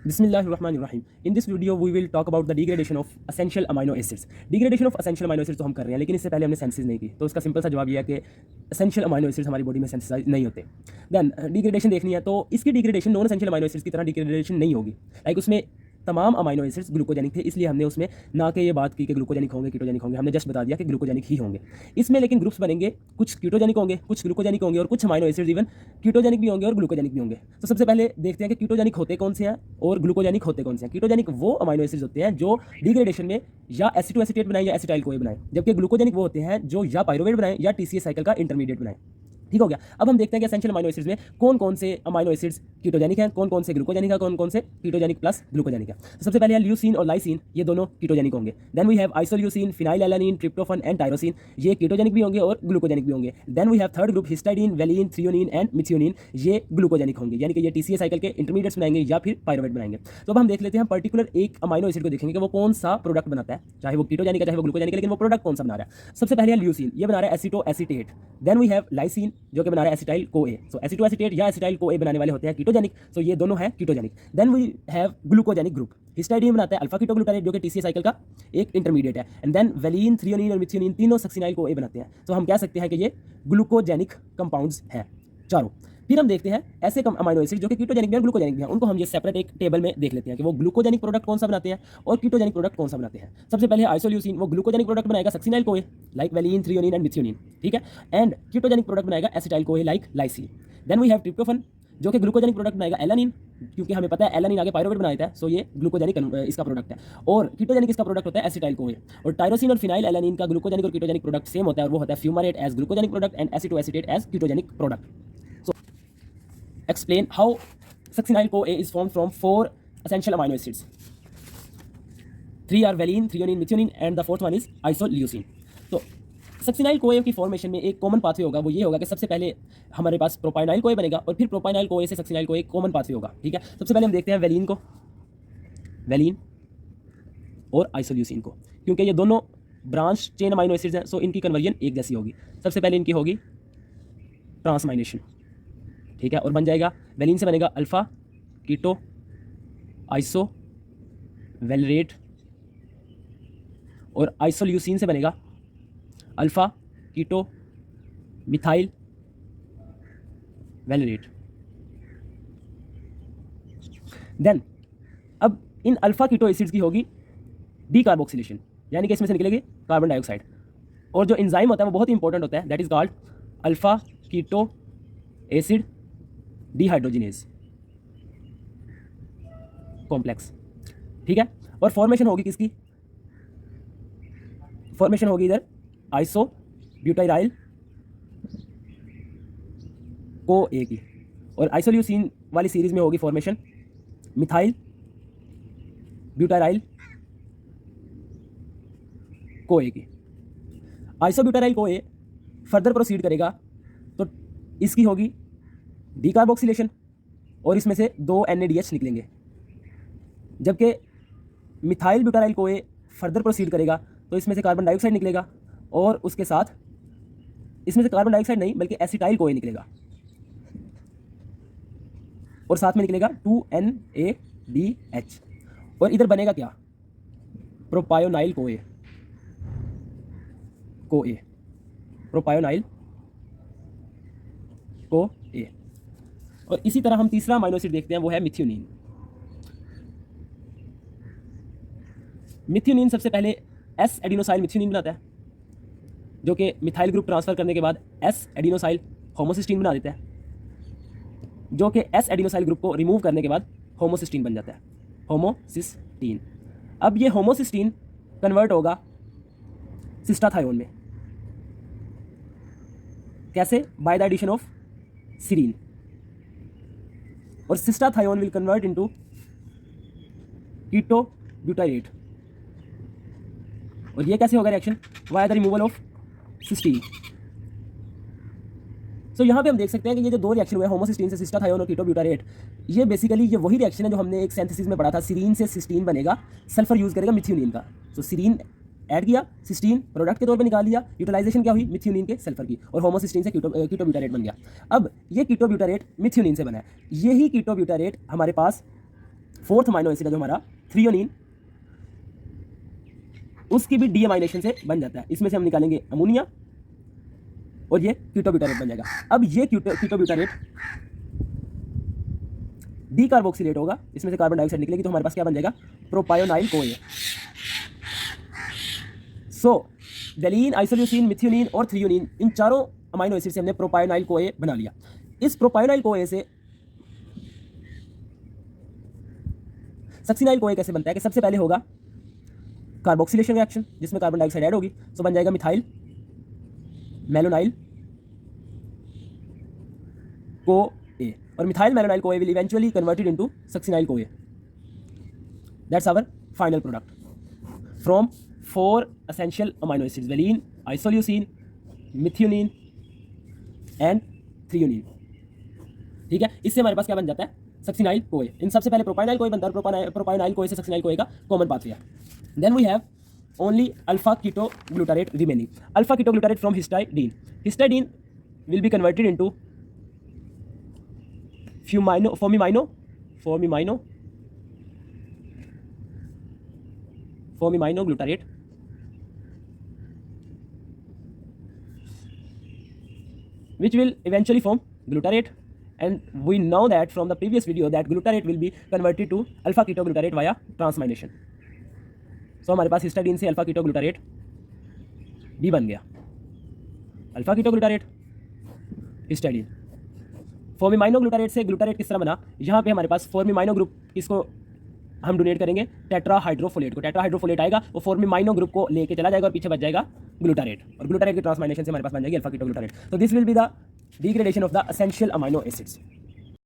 बिस्मिल्लाहिर्रहमानिर्रहीम। In this video we will talk about the degradation of essential amino acids. Degradation of essential amino acids तो हम कर रहे हैं, लेकिन इससे पहले हमने सेंसिस नहीं की, तो उसका सिंपल सा जवाब ये है कि एसेंशियल अमाइनो एसिड्स हमारी बॉडी में सेंसिटाइज नहीं होते। देन डिग्रेडेशन देखनी है तो इसकी degradation non essential amino acids की तरह डिग्रेडेशन नहीं होगी। लाइक उसमें तमाम अमाइनो एसिड्स ग्लूकोजेनिक थे, इसलिए हमने उसमें ना कि ये बात की कि ग्लूकोजेनिक होंगे कीटोजेनिक होंगे, हमने जस्ट बता दिया कि ग्लूकोजेनिक ही होंगे। इसमें लेकिन ग्रुप्स बनेंगे, कुछ कीटोजेनिक होंगे, कुछ ग्लूकोजेनिक होंगे और कुछ अमाइनो एसिड्स इवन कीटोजेनिक भी होंगे और ग्लूकोजेनिक भी होंगे। तो सबसे पहले देखते हैं कि कीटोजेनिक होते कौन से हैं और ग्लूकोजेनिक होते कौन से हैं। कीटोजेनिक वो अमाइनो एसिड्स होते हैं जो डिग्रेडेशन में या एसिटो एसीटेट बनाए या एसिटाइल कोए बनाए, जबकि ग्लूकोजेनिक वो होते हैं जो या पाइरुवेट बनाए या टीसीए साइकिल का इंटरमीडिएट बनाए। ठीक हो गया। अब हम देखते हैं कि एसेंशियल अमाइनो एसिड्स में कौन कौन से अमाइनो एसिड्स कीटोजेनिक हैं, कौन कौन से ग्लूकोजेनिक है, कौन कौन से कीटोजेनिक प्लस ग्लूकोजेनिक है। तो सबसे पहले है ल्यूसीन और लाइसिन, ये दोनों कीटोजेनिक होंगे। Then we have isoleucine, phenylalanine, tryptophan and tyrosine, ये कीटोजेनिक भी होंगे और ग्लूकोजेनिक भी होंगे। Then we have third group histidine, valine, threonine and methionine, ये ग्लूकोजेनिक होंगे, यानी कि ये टीसीए साइकिल के इंटरमीडिएट्स बनाएंगे या फिर पाइरुवेट बनाएंगे। तो अब हम देख लेते हैं पर्टिकुलर एक अमाइनो एसिड को देखेंगे कि वो कौन सा प्रोडक्ट बनाता है, चाहे वो कीटोजेनिक है चाहे वो ग्लूकोजेनिक है, लेकिन वो प्रोडक्ट कौन सा बना रहा है। सबसे पहले है ल्यूसीन, ये बना रहा है aceto acetate. Then we have lysine जो कि बना रहा है एसिटाइल कोए। सो एसिटो एसीटेट या एसिटाइल कोए बनाने वाले होते हैं कीटोजेनिक, सो ये दोनों हैं ketogenic. Then we have glucogenic group, histidine बनाता है अल्फा कीटोग्लूटारेट जो कि टीसीए साइकिल का एक इंटरमीडिएट है। एंड देन वेलिन, थ्रियोनिन और मिथियोनिन तीनों सक्सिनाइल कोए बनाते हैं, तो हम कह सकते हैं कि ये ग्लूकोजेनिक कंपाउंड्स हैं चारों। फिर हम देखते हैं ऐसे अमाइनो एसिड जो कि कीटोजेनिक भी और ग्लूकोजेनिक भी हैं, उनको हम ये सेपरेट एक टेबल में देख लेते हैं कि वो ग्लूकोजेनिक प्रोडक्ट कौन सा बनाते हैं और कीटोजेनिक प्रोडक्ट कौन सा बनाते हैं। सबसे पहले आइसोल्यूसिन, वो ग्लूकोजेनिक प्रोडक्ट बनाएगा succinyl CoA like valine, threonine and methionine, ठीक है। एंड कीटोजेनिक प्रोडक्ट बनाएगा acetyl CoA like lysine. Then we have tryptophan जो कि ग्लूकोजेनिक प्रोडक्ट बनाएगा एलानिन, क्योंकि हमें पता है एलानिन आगे पाइरुवेट बना देता है, सो ये ग्लूकोजेनिक इसका प्रोडक्ट है। और कीटोजेनिक इसका प्रोडक्ट होता है एसिटाइल कोए। और टायरोसिन और फिनाइल एलानिन का ग्लूकोजेनिक और कीटोजेनिक प्रोडक्ट सेम होता है, और वो होता है fumarate as glucogenic product and aceto acetate as ketogenic product. So explain how succinyl CoA is formed from 4 essential amino acids. 3 are valine, threonine, methionine and the fourth one is isoleucine. तो succinyl कोए की formation में एक common pathway होगा, वो ये होगा कि सबसे पहले हमारे पास प्रोपाइनाइल कोए बनेगा और फिर प्रोपाइनाइल कोए से सक्सिनाइल कोए कॉमन पाथवे होगा, ठीक है। सबसे पहले हम देखते हैं वेलिन को, वेलिन और आइसोल्यूसिन को, क्योंकि ये दोनों ब्रांच चेन अमाइनो एसिड्स हैं, सो इनकी कन्वर्जन एक जैसी होगी। सबसे पहले इनकी होगी ट्रांसमाइनेशन, ठीक है, और बन जाएगा वेलिन से बनेगा अल्फा कीटो आइसो वेलरेट और आइसोल्यूसिन से बनेगा alpha keto methyl valerate. Then अब इन अल्फा कीटो एसिड्स की होगी डीकार्बोक्सिलेशन, यानी कि इसमें से निकलेगी कार्बन डाइऑक्साइड, और जो एंजाइम होता है वो बहुत ही इंपॉर्टेंट होता है, that is called alpha keto acid dehydrogenase complex, ठीक है। और फॉर्मेशन होगी किसकी, फॉर्मेशन होगी इधर आइसो ब्यूटाइराइल को ए की, और आइसोल्यूसिन वाली सीरीज में होगी फॉर्मेशन मिथाइल ब्यूटाइराइल को ए की। आइसो ब्यूटाइराइल को ए फर्दर प्रोसीड करेगा तो इसकी होगी डीकार्बोक्सिलेशन और इसमें से 2 NADH निकलेंगे, जबकि मिथाइल ब्यूटाराइल कोए फर्दर प्रोसीड करेगा तो इसमें से कार्बन डाइऑक्साइड निकलेगा और उसके साथ इसमें से कार्बन डाइऑक्साइड नहीं बल्कि एसिटाइल कोए निकलेगा और साथ में निकलेगा 2NADH, और इधर बनेगा क्या, प्रोपायोनाइल कोए, प्रोपायोनाइल को ए। और इसी तरह हम तीसरा अमाइनो एसिड देखते हैं, वो है मिथियोनिन। मिथियोनिन सबसे पहले एस एडिनोसाइल मिथियोनिन बनाता है, जो कि मिथाइल ग्रुप ट्रांसफर करने के बाद एस एडिनोसाइल होमोसिस्टीन बना देता है, जो कि एस एडिनोसाइल ग्रुप को रिमूव करने के बाद होमोसिस्टीन बन जाता है, होमोसिस्टीन। अब ये होमोसिस्टीन कन्वर्ट होगा सिस्टाथायोन में, कैसे, by the addition of serine, और cystathionine will convert into keto butyrate, और ये कैसे होगा reaction, via the removal of cysteine. So यहाँ पे हम देख सकते हैं कि ये जो 2 रिएक्शन हुए होमोसिस्टीन से सिस्टाथायोन और कीटो ब्यूटाइरेट, ये बेसिकली ये वही रिएक्शन है जो हमने एक सिंथेसिस में पढ़ा था, सीरीन से सिस्टीन बनेगा, सल्फर यूज करेगा मिथियोनिन का। सो सीरीन ऐड किया, सिस्टीन प्रोडक्ट के तौर पे निकाल लिया, यूटिलाइजेशन क्या हुई मिथियोनिन के सल्फर की, और होमोसिस्टीन से कीटो ब्यूटारेट बन गया। अब ये कीटो ब्यूटारेट मिथियोनिन से बना है, यही कीटो ब्यूटारेट हमारे पास फोर्थ अमाइनो एसिड है जो हमारा थ्रियोनिन, उसकी भी डीअमाइनेशन से बन जाता है। इसमें से हम निकालेंगे अमोनिया और ये कीटोब्यूटारेट बन जाएगा। अब ये कीटोब्यूटारेट डीकार्बोक्सिलेट होगा, इसमें से कार्बन डाइऑक्साइड निकलेगी, तो हमारे पास क्या बन जाएगा, प्रोपायोनाइल कोए। सो वेलिन, आइसोल्यूसिन, मिथ्योनिन और थ्रियोनिन, इन चारों अमाइनो एसिड से हमने प्रोपायोनाइल कोए बना लिया। इस प्रोपायोनाइल कोए से सक्सिनाइल कोए कैसे बनता है कि सबसे पहले होगा कार्बोक्सिलेशन रिएक्शन जिसमें कार्बन डाइऑक्साइड ऐड होगी, तो बन जाएगा मिथाइल मेलोनाइल कोए, और methyl malonyl CoA will eventually converted into succinyl CoA. That's our final product from 4 essential amino acids, valine, isoleucine, methionine and threonine. ठीक है, इससे हमारे पास क्या बन जाता है, सक्सिनाइल कोए। इन सबसे पहले प्रोपायोनाइल कोए बनता है, प्रोपायोनाइल कोए से सक्सिनाइल कोए का कॉमन पाथवे है। Then we have only alpha ketoglutarate remaining. Alpha ketoglutarate from histidine, histidine will be converted into formimino glutarate, which will eventually form glutarate, and we know that from the previous video that glutarate will be converted to alpha ketoglutarate via transmination. So हमारे पास हिस्टाडीन से alpha ketoglutarate भी बन गया, alpha ketoglutarate हिस्टाडीन। फॉर्मिमाइनो glutarate से glutarate किस तरह बना, यहाँ पे हमारे पास फॉर्मिमाइनो ग्रुप, इसको हम डोनेट करेंगे टेट्राहाइड्रोफोलेट को, टेट्राहाइड्रोफोलेट आएगा वो फॉर्मिमाइनो ग्रुप को लेके चला जाएगा और पीछे बच जाएगा ग्लूटारेट, और ग्लूटारेट की ट्रांसमाइनेशन से हमारे पास बन जाएगी अल्फा कीटोग्लूटारेट। तो this will be the degradation of the essential amino acids.